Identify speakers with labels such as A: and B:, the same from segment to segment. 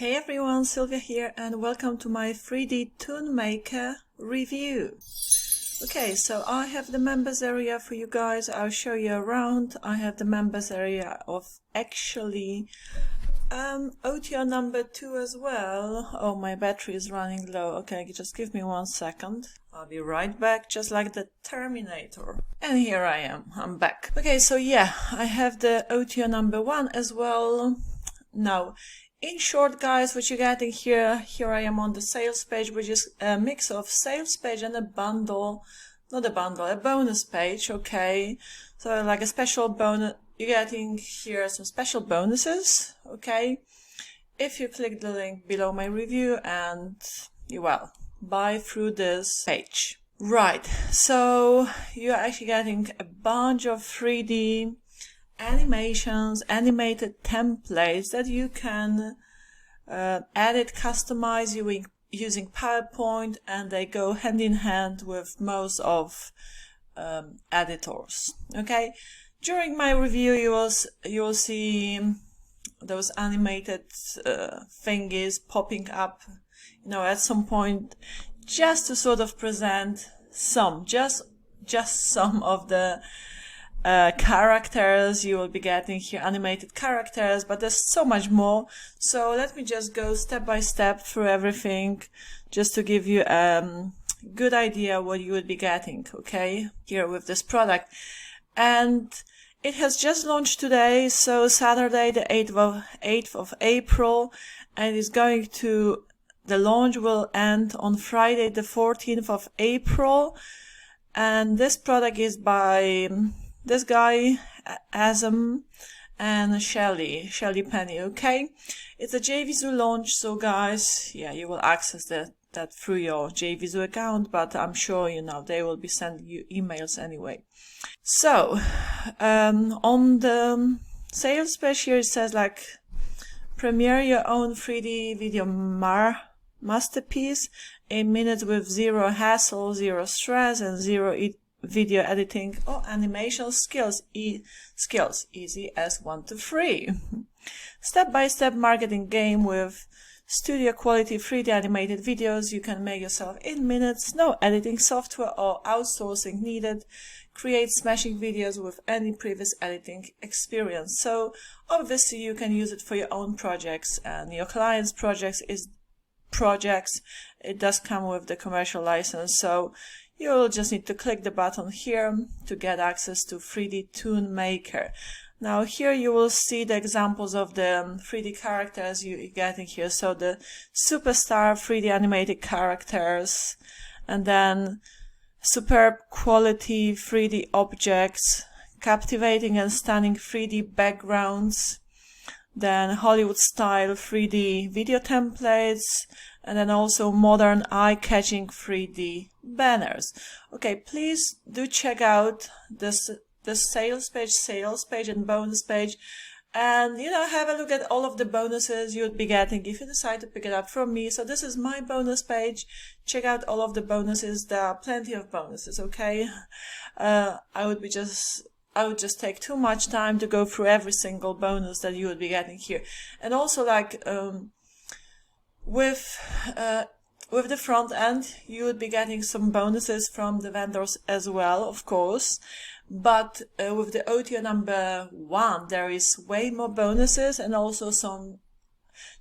A: Hey everyone, Sylvia here and welcome to my 3D Toon Maker review. Okay, so I have the members area for you guys. I'll show you around. I have the members area of actually OTO number 2 as well. Oh, my battery is running low. Okay, just give me 1 second. I'll be right back, just like the Terminator. And here I am, I'm back. Okay, so yeah, I have the OTO number 1 as well. Now, in short, guys, what you're getting here I am on the sales page, which is a mix of sales page and a bundle, not a bundle, a bonus page, okay? So like a special bonus, you're getting here some special bonuses, okay? If you click the link below my review and you will buy through this page. Right, so you're actually getting a bunch of 3D animations, animated templates that you can edit, customize using PowerPoint, and they go hand in hand with most of editors. Okay, during my review you will see those animated thingies popping up, you know, at some point, just to sort of present some, just some of the characters you will be getting here, animated characters, but there's so much more. So let me just go step by step through everything, just to give you a good idea what you would be getting, okay, here with this product. And it has just launched today, so Saturday the 8th of April, and the launch will end on Friday the 14th of April. And this product is by this guy, Azam, and Shelly Penny, okay? It's a JVZoo launch, so guys, yeah, you will access that through your JVZoo account, but I'm sure, you know, they will be sending you emails anyway. So, on the sales page here, it says like, premiere your own 3D video masterpiece in minutes with zero hassle, zero stress, and zero video editing or animation skills, easy as 1 to 3. Step-by-step marketing game with studio quality 3D animated videos you can make yourself in minutes, no editing software or outsourcing needed. Create smashing videos with any previous editing experience. So obviously you can use it for your own projects and your clients' projects. It does come with the commercial license, so you'll just need to click the button here to get access to 3D Toon Maker. Now here you will see the examples of the 3D characters you're getting here. So the superstar 3D animated characters, and then superb quality 3D objects, captivating and stunning 3D backgrounds, then Hollywood style 3D video templates, and then also modern eye-catching 3D banners. Okay, please do check out this sales page and bonus page, and you know, have a look at all of the bonuses you'd be getting if you decide to pick it up from me. So this is my bonus page. Check out all of the bonuses. There are plenty of bonuses, okay? I would just take too much time to go through every single bonus that you would be getting here. And also, like, with the front end, you would be getting some bonuses from the vendors as well, of course. But with the OTO number 1, there is way more bonuses and also some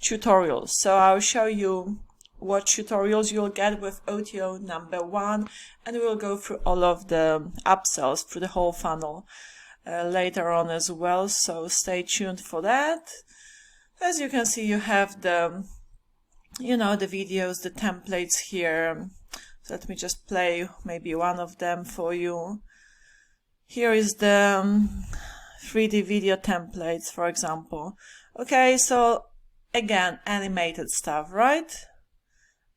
A: tutorials. So I'll show you what tutorials you'll get with OTO number 1, and we'll go through all of the upsells through the whole funnel later on as well. So stay tuned for that. As you can see, you have the, you know, the videos, the templates here. So let me just play maybe one of them for you. Here is the 3D video templates, for example. Okay, so again, animated stuff, right?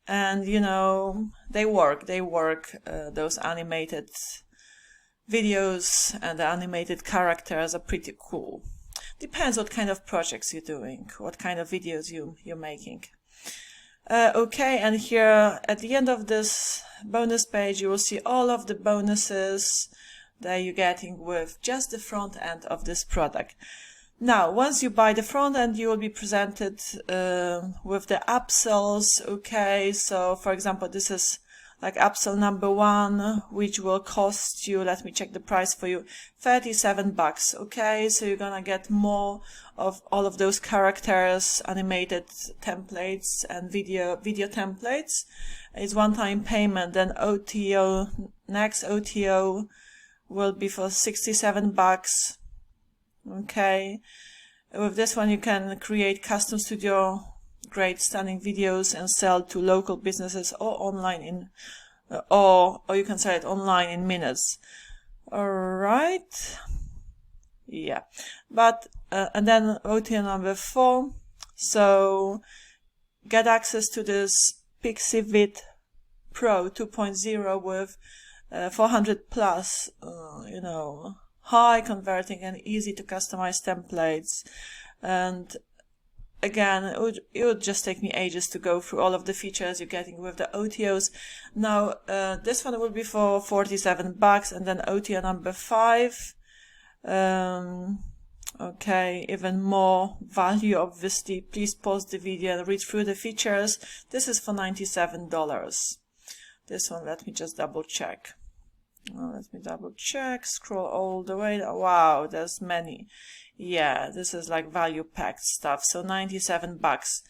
A: And you know, they work, those animated videos and the animated characters are pretty cool. Depends what kind of projects you're doing, what kind of videos you're making. Okay, and here at the end of this bonus page, you will see all of the bonuses that you're getting with just the front end of this product. Now, once you buy the front end, you will be presented with the upsells. Okay, so for example, this is like upsell number 1, which will cost you, let me check the price for you, $37. Okay, so you're gonna get more of all of those characters, animated templates and video templates. It's one-time payment. Then OTO, next OTO will be for $67. Okay, with this one you can create custom studio grade stunning videos and sell to local businesses or online in or you can sell it online in minutes. All right, yeah, but and then OTO number 4, so get access to this PixieVid Pro 2.0 with 400 plus high converting and easy to customize templates. And again, it would just take me ages to go through all of the features you're getting with the OTOs. Now, this one will be for $47, and then OTO number 5. Okay, even more value, obviously. Please pause the video and read through the features. This is for $97. This one, let me just double check. Scroll all the way. Wow, there's many. Yeah, this is like value packed stuff. So $97.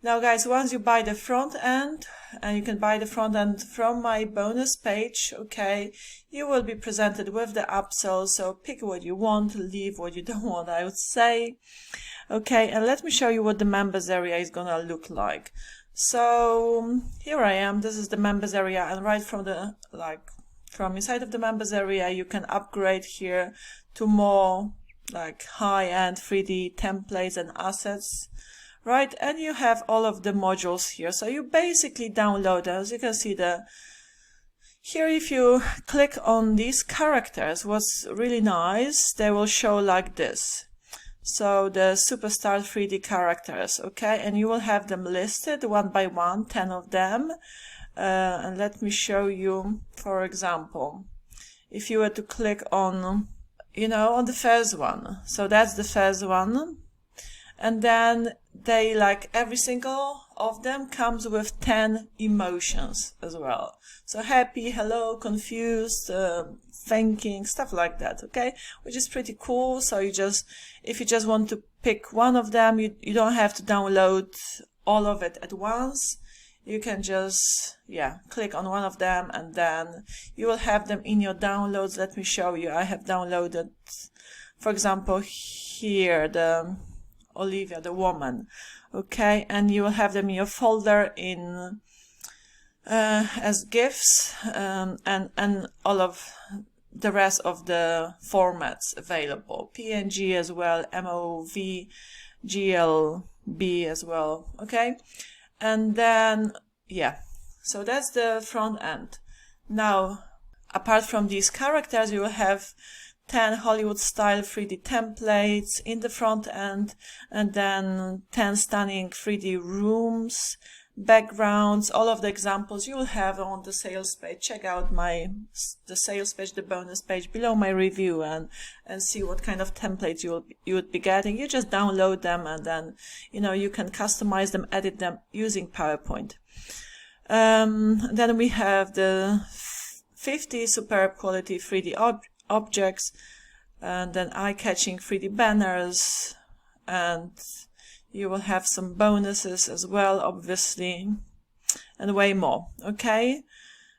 A: Now guys, once you buy the front end, and you can buy the front end from my bonus page, okay, you will be presented with the upsell. So pick what you want, leave what you don't want, I would say. Okay, and let me show you what the members area is gonna look like. So here I am. This is the members area, and right from the from inside of the members area, you can upgrade here to more like high-end 3D templates and assets, right? And you have all of the modules here. So you basically download, as you can see here, if you click on these characters, what's really nice, they will show like this. So the Superstar 3D characters, okay? And you will have them listed one by one, 10 of them. And let me show you, for example, if you were to click on, on the first one. So that's the first one. And then they, like, every single of them comes with 10 emotions as well. So happy, hello, confused, thinking, stuff like that, okay? Which is pretty cool. So if you just want to pick one of them, you don't have to download all of it at once. You can just, click on one of them, and then you will have them in your downloads. Let me show you. I have downloaded, for example, here, the Olivia, the woman. Okay, and you will have them in your folder in as GIFs, and all of the rest of the formats available. PNG as well, MOV, GLB as well. Okay. And then, so that's the front end. Now, apart from these characters, you will have 10 Hollywood style 3D templates in the front end, and then 10 stunning 3D rooms, backgrounds, all of the examples you will have on the sales page. Check out the sales page, the bonus page below my review, and see what kind of templates you would be getting. You just download them, and then you can customize them, edit them using PowerPoint. Then we have the 50 superb quality 3D objects, and then eye-catching 3D banners, and you will have some bonuses as well, obviously, and way more. Okay,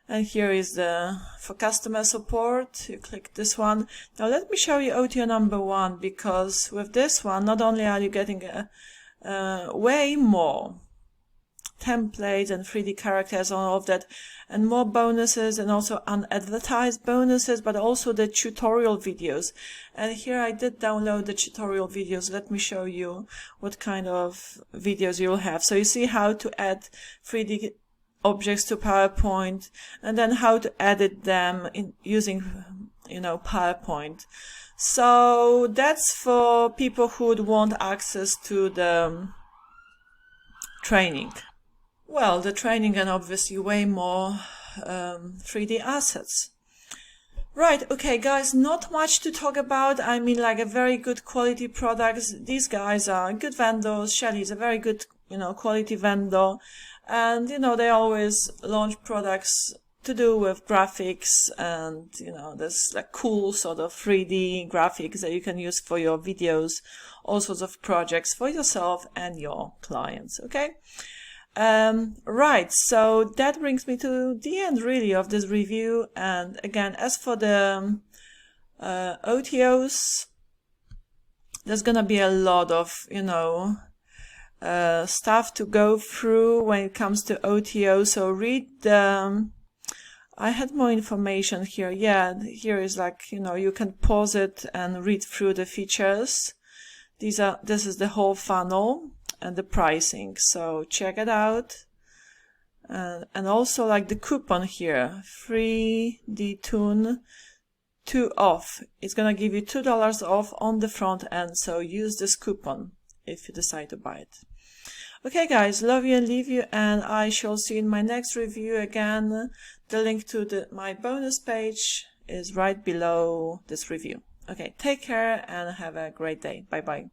A: and here is for customer support. You click this one. Now let me show you OTO number 1, because with this one, not only are you getting way more templates and 3D characters and all of that, and more bonuses, and also unadvertised bonuses, but also the tutorial videos. And here I did download the tutorial videos. Let me show you what kind of videos you'll have. So you see how to add 3D objects to PowerPoint, and then how to edit them using PowerPoint. So that's for people who would want access to the training. Well, the training, and obviously way more 3D assets. Right, okay guys, not much to talk about. I mean, like, a very good quality products. These guys are good vendors. Shelly is a very good, quality vendor. And, they always launch products to do with graphics, and, there's like cool sort of 3D graphics that you can use for your videos, all sorts of projects for yourself and your clients, okay? Right, so that brings me to the end really of this review. And again, as for the OTOs, there's gonna be a lot of stuff to go through when it comes to OTO. So read the I had more information here. Yeah, here is like, you can pause it and read through the features. This is the whole funnel and the pricing, so check it out. And also like the coupon here, free the Toon 2 off. It's gonna give you $2 off on the front end, so use this coupon if you decide to buy it. Okay guys, love you and leave you, and I shall see you in my next review. Again, the link to my bonus page is right below this review. Okay, take care and have a great day. Bye bye.